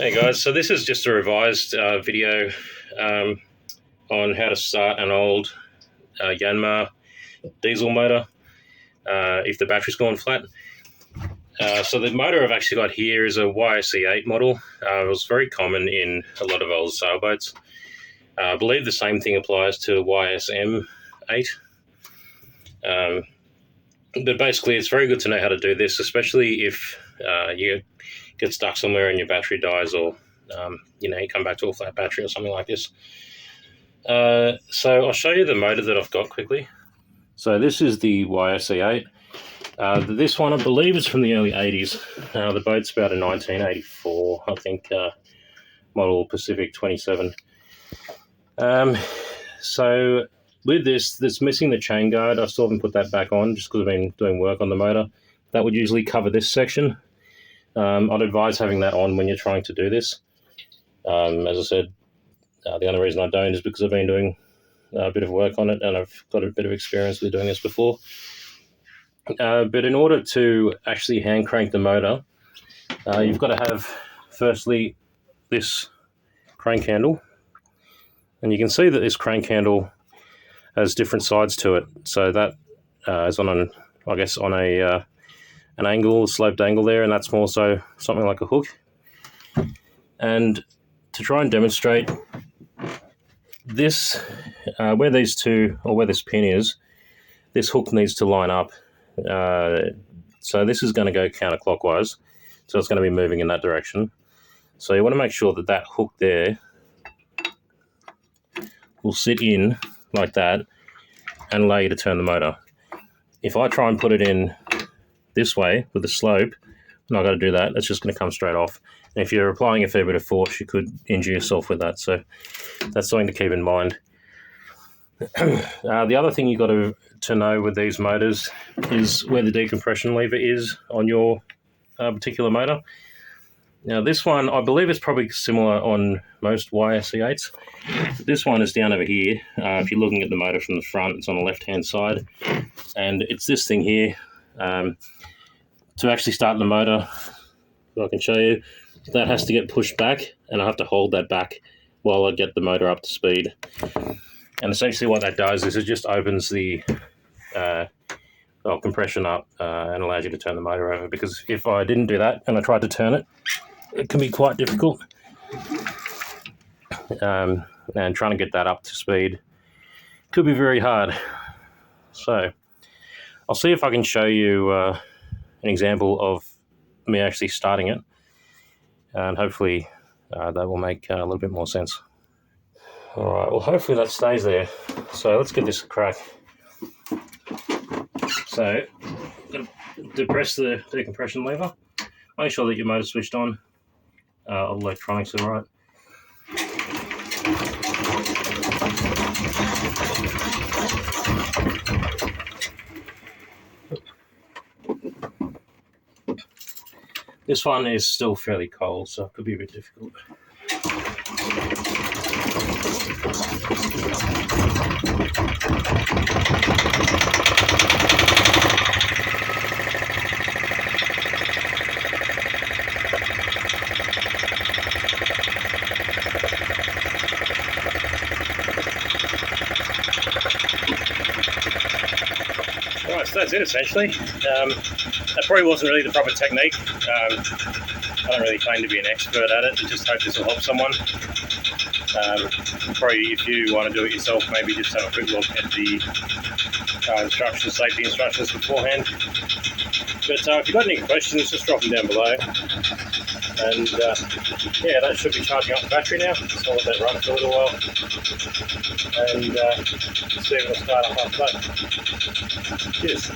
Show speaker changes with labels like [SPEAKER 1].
[SPEAKER 1] Hey guys, so this is just a revised video on how to start an old Yanmar diesel motor if the battery's gone flat. So the motor I've actually got here is a YSE8 model. It was very common in a lot of old sailboats. I believe the same thing applies to YSM8. But basically it's very good to know how to do this, especially if you get stuck somewhere and your battery dies, or you come back to a flat battery or something like this. So I'll show you the motor that I've got quickly. So this is the YSE8. This one, I believe, is from the early 80s. The boat's about a 1984, I think, model Pacific 27. So with this, it's missing the chain guard. I still haven't put that back on just because I've been doing work on the motor. That would usually cover this section. I'd advise having that on when you're trying to do this. As I said, the only reason I don't is because I've been doing a bit of work on it and I've got a bit of experience with doing this before. But in order to actually hand crank the motor, you've got to have, firstly, this crank handle. And you can see that this crank handle has different sides to it. So that is on an angle, a sloped angle there, and that's more so something like a hook. And to try and demonstrate this, where these two, or where this pin is, this hook needs to line up. So this is going to go counterclockwise, so it's going to be moving in that direction. So you want to make sure that that hook there will sit in like that and allow you to turn the motor. If I try and put it in this way with the slope, I'm not going to do that. It's just going to come straight off. And if you're applying a fair bit of force, you could injure yourself with that. So that's something to keep in mind. The other thing you've got to know with these motors is where the decompression lever is on your particular motor. Now this one, I believe it's probably similar on most YSE8s. This one is down over here. If you're looking at the motor from the front, it's on the left-hand side. And it's this thing here. To actually start the motor, I can show you, that has to get pushed back, and I have to hold that back while I get the motor up to speed. And essentially what that does is it just opens the compression up and allows you to turn the motor over, because if I didn't do that and I tried to turn it, it can be quite difficult. And trying to get that up to speed could be very hard. So I'll see if I can show you an example of me actually starting it, and hopefully that will make a little bit more sense. All right, well, hopefully that stays there. So let's give this a crack. So depress the decompression lever. Make sure that your motor's switched on. All the electronics are right. This one is still fairly cold, so it could be a bit difficult. Right, so that's it essentially. That probably wasn't really the proper technique. I don't really claim to be an expert at it. I just hope this will help someone. Probably if you want to do it yourself, maybe just have a quick look at the instructions, safety instructions beforehand. But if you've got any questions, just drop them down below. And yeah, that should be charging up the battery now. Just I'll let that run for a little while. And see if it'll start up after that. Cheers.